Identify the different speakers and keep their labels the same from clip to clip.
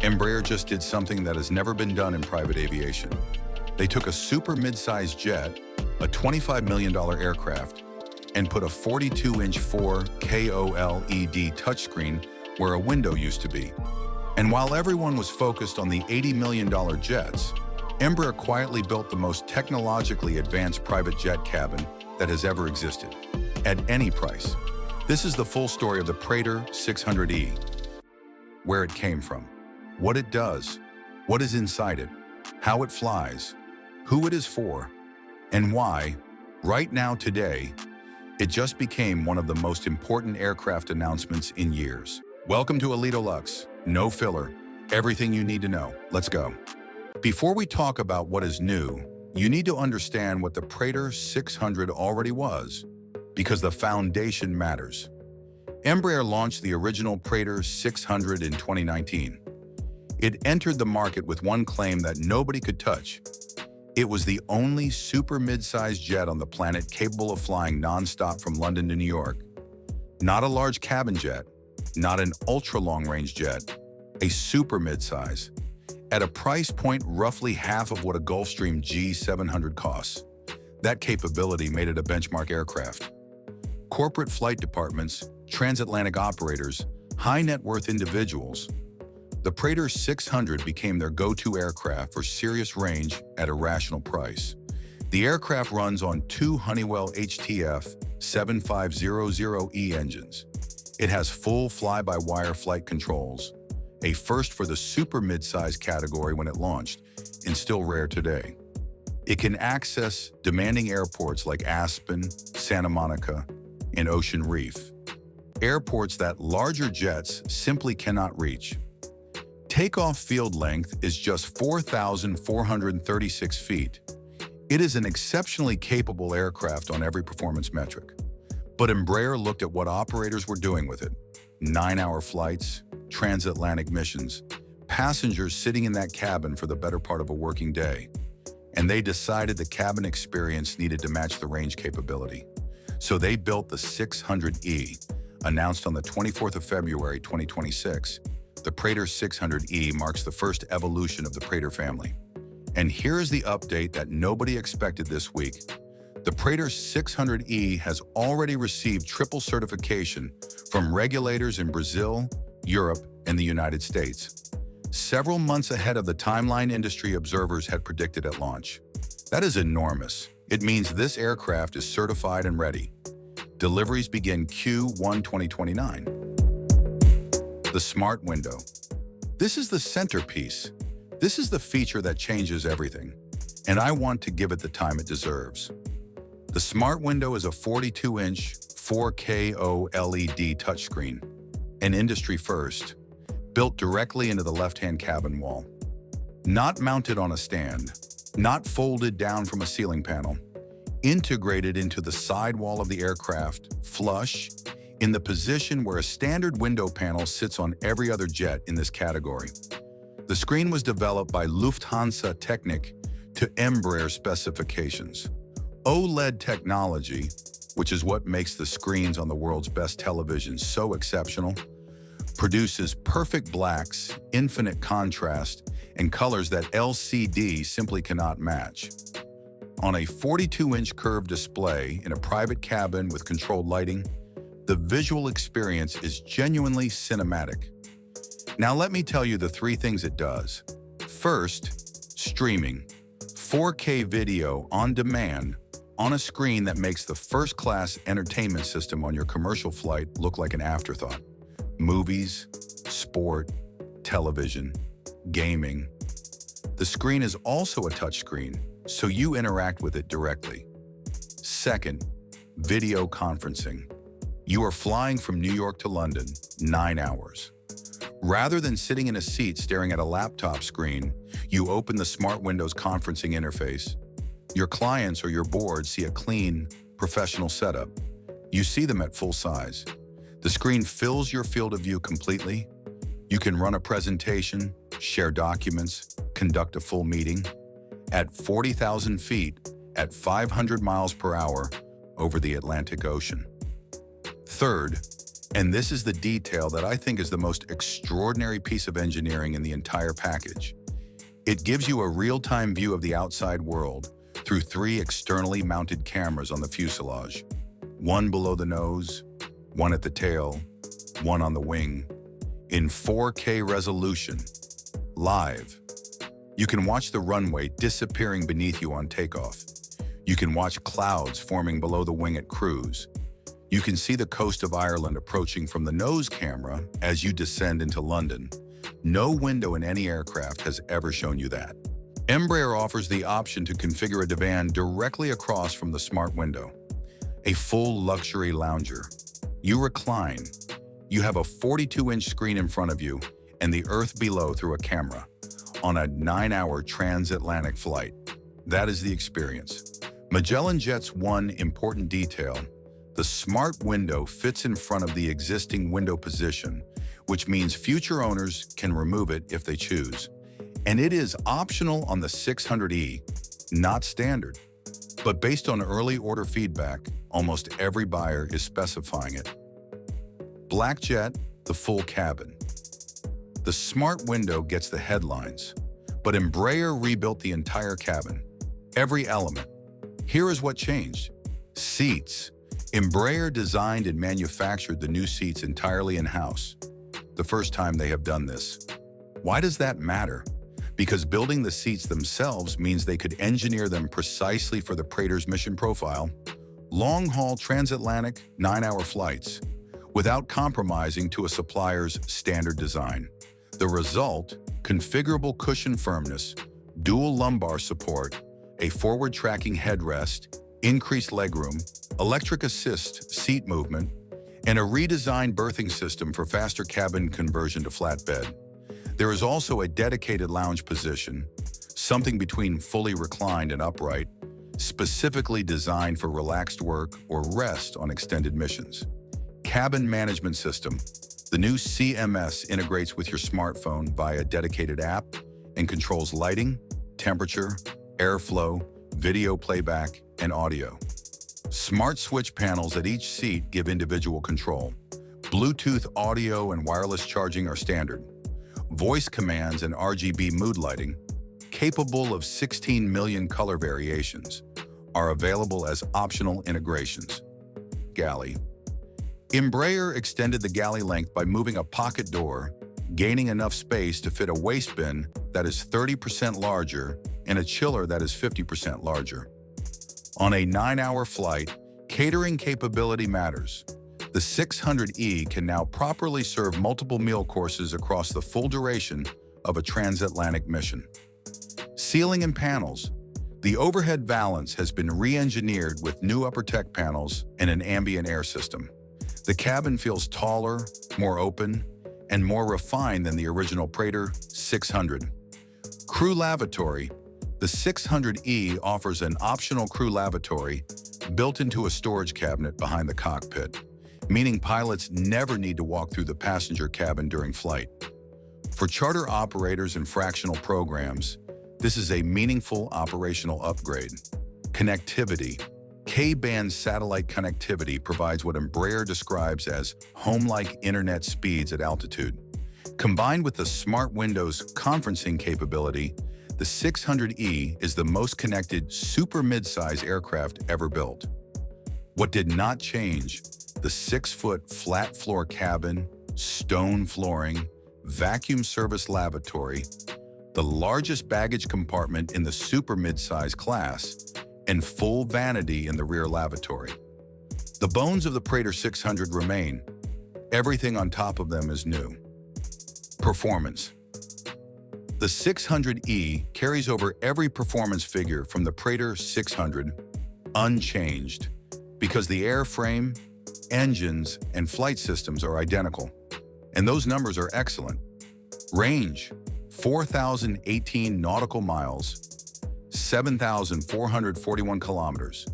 Speaker 1: Embraer just did something that has never been done in private aviation. They took a super mid-size jet, a $25 million aircraft, and put a 42-inch 4K OLED touchscreen where a window used to be. And while everyone was focused on the $80 million jets, Embraer quietly built the most technologically advanced private jet cabin that has ever existed, at any price. This is the full story of the Praetor 600E, where it came from, what it does, what is inside it, how it flies, who it is for, and why, right now today, it just became one of the most important aircraft announcements in years. Welcome to Elitolux, no filler, everything you need to know. Let's go. Before we talk about what is new, you need to understand what the Praetor 600 already was, because the foundation matters. Embraer launched the original Praetor 600 in 2019. It entered the market with one claim that nobody could touch. It was the only super mid-sized jet on the planet capable of flying non-stop from London to New York. Not a large cabin jet, not an ultra-long-range jet, a super mid-size, at a price point roughly half of what a Gulfstream G700 costs. That capability made it a benchmark aircraft. Corporate flight departments, transatlantic operators, high-net-worth individuals, the Praetor 600 became their go-to aircraft for serious range at a rational price. The aircraft runs on two Honeywell HTF 7500E engines. It has full fly-by-wire flight controls, a first for the super mid-size category when it launched, and still rare today. It can access demanding airports like Aspen, Santa Monica, and Ocean Reef, airports that larger jets simply cannot reach. Takeoff field length is just 4,436 feet. It is an exceptionally capable aircraft on every performance metric. But Embraer looked at what operators were doing with it. 9-hour flights, transatlantic missions, passengers sitting in that cabin for the better part of a working day. And they decided the cabin experience needed to match the range capability. So they built the 600E, announced on the 24th of February 2026. The Praetor 600E marks the first evolution of the Praetor family. And here is the update that nobody expected this week. The Praetor 600E has already received triple certification from regulators in Brazil, Europe, and the United States, several months ahead of the timeline industry observers had predicted at launch. That is enormous. It means this aircraft is certified and ready. Deliveries begin Q1 2029. The Smart Window. This is the centerpiece. This is the feature that changes everything, and I want to give it the time it deserves. The Smart Window is a 42-inch 4K OLED touchscreen, an industry first, built directly into the left-hand cabin wall. Not mounted on a stand, not folded down from a ceiling panel, integrated into the sidewall of the aircraft, flush, in the position where a standard window panel sits on every other jet in this category. The screen was developed by Lufthansa Technik to Embraer specifications. OLED technology, which is what makes the screens on the world's best televisions so exceptional, produces perfect blacks, infinite contrast, and colors that LCD simply cannot match. On a 42-inch curved display in a private cabin with controlled lighting, the visual experience is genuinely cinematic. Now let me tell you the three things it does. First, streaming. 4K video on demand on a screen that makes the first-class entertainment system on your commercial flight look like an afterthought. Movies, sport, television, gaming. The screen is also a touchscreen, so you interact with it directly. Second, video conferencing. You are flying from New York to London, 9 hours. Rather than sitting in a seat staring at a laptop screen, you open the Smart Window's conferencing interface. Your clients or your board see a clean, professional setup. You see them at full size. The screen fills your field of view completely. You can run a presentation, share documents, conduct a full meeting at 40,000 feet at 500 miles per hour over the Atlantic Ocean. Third, And this is the detail that I think is the most extraordinary piece of engineering in the entire package. It gives you a real-time view of the outside world through 3 externally mounted cameras on the fuselage. One below the nose, one at the tail, one on the wing, in 4K resolution, live. You can watch the runway disappearing beneath you on takeoff. You can watch clouds forming below the wing at cruise. You can see the coast of Ireland approaching from the nose camera as you descend into London. No window in any aircraft has ever shown you that. Embraer offers the option to configure a divan directly across from the smart window. A full luxury lounger. You recline. You have a 42-inch screen in front of you and the earth below through a camera on a 9-hour transatlantic flight. That is the experience. Magellan Jet's one important detail: the smart window fits in front of the existing window position, which means future owners can remove it if they choose. And it is optional on the 600E, not standard. But based on early order feedback, almost every buyer is specifying it. Black Jet, the full cabin. The smart window gets the headlines, but Embraer rebuilt the entire cabin, every element. Here is what changed. Seats. Embraer designed and manufactured the new seats entirely in-house. The first time they have done this. Why does that matter? Because building the seats themselves means they could engineer them precisely for the Praetor's mission profile, long-haul transatlantic 9-hour flights, without compromising to a supplier's standard design. The result: configurable cushion firmness, dual lumbar support, a forward-tracking headrest, increased legroom, electric assist seat movement, and a redesigned berthing system for faster cabin conversion to flatbed. There is also a dedicated lounge position, something between fully reclined and upright, specifically designed for relaxed work or rest on extended missions. Cabin management system. The new CMS integrates with your smartphone via a dedicated app and controls lighting, temperature, airflow, video playback, and audio. Smart switch panels at each seat give individual control. Bluetooth audio and wireless charging are standard. Voice commands and RGB mood lighting, capable of 16 million color variations, are available as optional integrations. Galley. Embraer extended the galley length by moving a pocket door, gaining enough space to fit a waste bin that is 30% larger and a chiller that is 50% larger. On a 9-hour flight, catering capability matters. The 600E can now properly serve multiple meal courses across the full duration of a transatlantic mission. Ceiling and panels. The overhead valance has been re-engineered with new upper deck panels and an ambient air system. The cabin feels taller, more open, and more refined than the original Praetor 600. Crew lavatory. The 600E offers an optional crew lavatory built into a storage cabinet behind the cockpit, meaning pilots never need to walk through the passenger cabin during flight. For charter operators and fractional programs, this is a meaningful operational upgrade. Connectivity. K-band satellite connectivity provides what Embraer describes as home-like internet speeds at altitude. Combined with the smart window's conferencing capability, the 600E is the most connected super-midsize aircraft ever built. What did not change: the 6-foot flat-floor cabin, stone flooring, vacuum service lavatory, the largest baggage compartment in the super-midsize class, and full vanity in the rear lavatory. The bones of the Praetor 600 remain. Everything on top of them is new. Performance. The 600E carries over every performance figure from the Praetor 600, unchanged, because the airframe, engines, and flight systems are identical. And those numbers are excellent. Range: 4,018 nautical miles, 7,441 kilometers,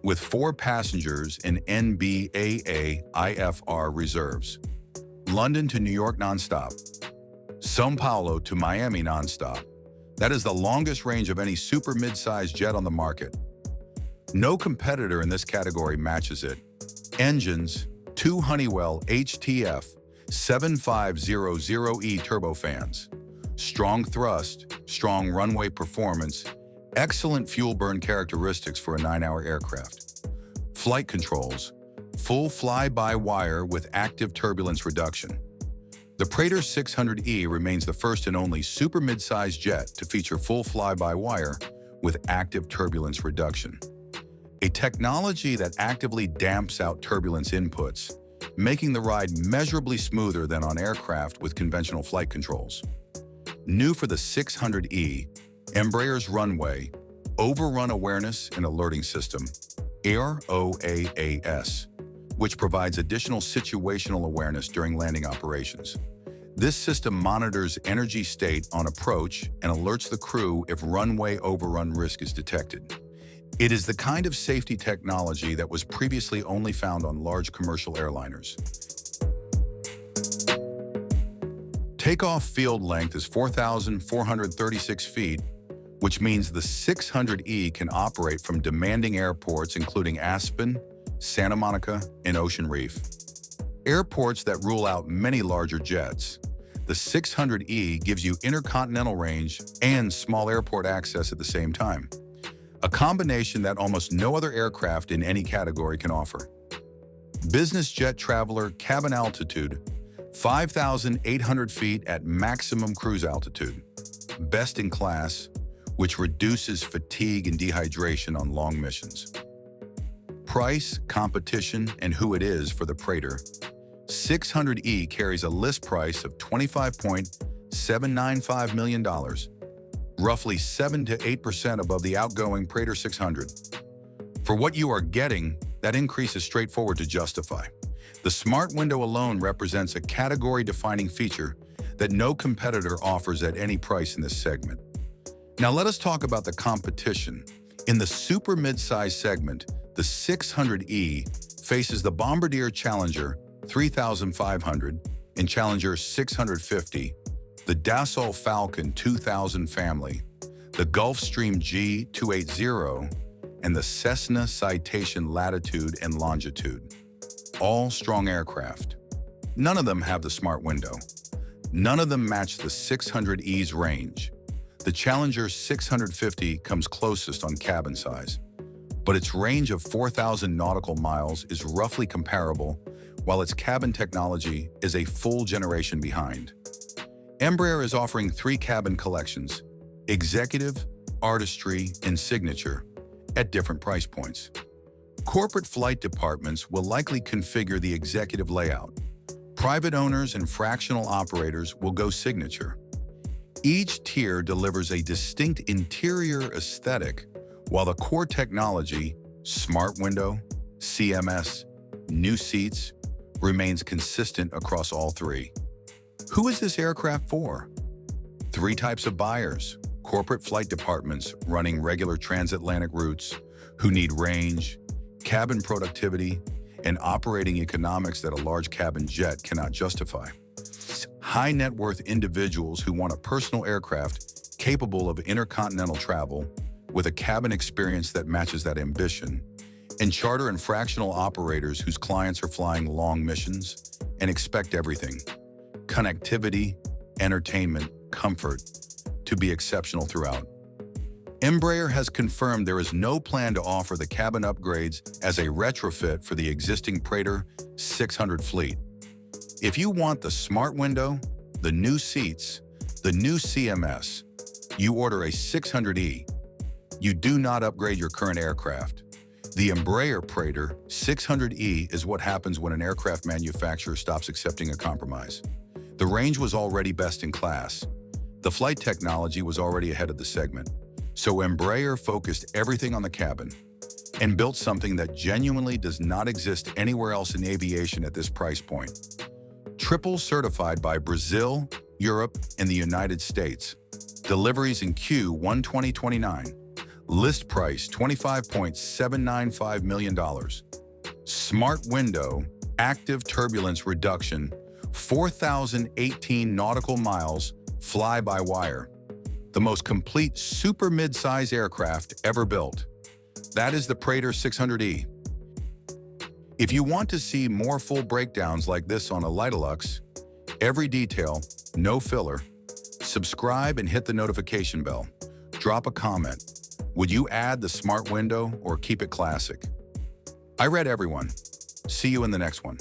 Speaker 1: with 4 passengers in NBAA IFR reserves. London to New York nonstop. São Paulo to Miami nonstop. That is the longest range of any super mid-sized jet on the market. No competitor in this category matches it. Engines: 2 Honeywell HTF 7500E turbofans. Strong thrust, strong runway performance, excellent fuel burn characteristics for a 9-hour aircraft. Flight controls, full fly-by-wire with active turbulence reduction. The Praetor 600E remains the first and only super mid-size jet to feature full fly-by-wire with active turbulence reduction, a technology that actively damps out turbulence inputs, making the ride measurably smoother than on aircraft with conventional flight controls. New for the 600E, Embraer's runway, overrun awareness and alerting system, ROAAS, which provides additional situational awareness during landing operations. This system monitors energy state on approach and alerts the crew if runway overrun risk is detected. It is the kind of safety technology that was previously only found on large commercial airliners. Takeoff field length is 4,436 feet, which means the 600E can operate from demanding airports including Aspen, Santa Monica, and Ocean Reef. Airports that rule out many larger jets. The 600E gives you intercontinental range and small airport access at the same time, a combination that almost no other aircraft in any category can offer. Business jet traveler cabin altitude, 5,800 feet at maximum cruise altitude. Best in class, which reduces fatigue and dehydration on long missions. Price, competition, and who it is for the Praetor. 600E carries a list price of $25.795 million, roughly 7 to 8% above the outgoing Praetor 600. For what you are getting, that increase is straightforward to justify. The Smart Window alone represents a category-defining feature that no competitor offers at any price in this segment. Now let us talk about the competition. In the super mid-size segment, the 600E faces the Bombardier Challenger 3500 and Challenger 650, the Dassault Falcon 2000 family, the Gulfstream G280, and the Cessna Citation Latitude and Longitude. All strong aircraft. None of them have the Smart Window. None of them match the 600E's range. The Challenger 650 comes closest on cabin size, but its range of 4,000 nautical miles is roughly comparable, while its cabin technology is a full generation behind. Embraer is offering 3 cabin collections, Executive, Artistry, and Signature, at different price points. Corporate flight departments will likely configure the Executive layout. Private owners and fractional operators will go Signature. Each tier delivers a distinct interior aesthetic, while the core technology, Smart Window, CMS, new seats, remains consistent across all 3. Who is this aircraft for? 3 types of buyers: corporate flight departments running regular transatlantic routes who need range, cabin productivity, and operating economics that a large cabin jet cannot justify. High net worth individuals who want a personal aircraft capable of intercontinental travel with a cabin experience that matches that ambition, and charter and fractional operators whose clients are flying long missions and expect everything: connectivity, entertainment, comfort, to be exceptional throughout. Embraer has confirmed there is no plan to offer the cabin upgrades as a retrofit for the existing Praetor 600 fleet. If you want the Smart Window, the new seats, the new CMS, you order a 600E. You do not upgrade your current aircraft. The Embraer Praetor 600E is what happens when an aircraft manufacturer stops accepting a compromise. The range was already best in class. The flight technology was already ahead of the segment. So Embraer focused everything on the cabin and built something that genuinely does not exist anywhere else in aviation at this price point. Triple certified by Brazil, Europe, and the United States. Deliveries in Q1 2029. List price $25.795 million. Smart Window, active turbulence reduction, 4,018 nautical miles, fly-by-wire. The most complete super mid-size aircraft ever built. That is the Praetor 600E. If you want to see more full breakdowns like this on Elitolux, every detail, no filler, subscribe and hit the notification bell. Drop a comment. Would you add the smart window or keep it classic? I read everyone. See you in the next one.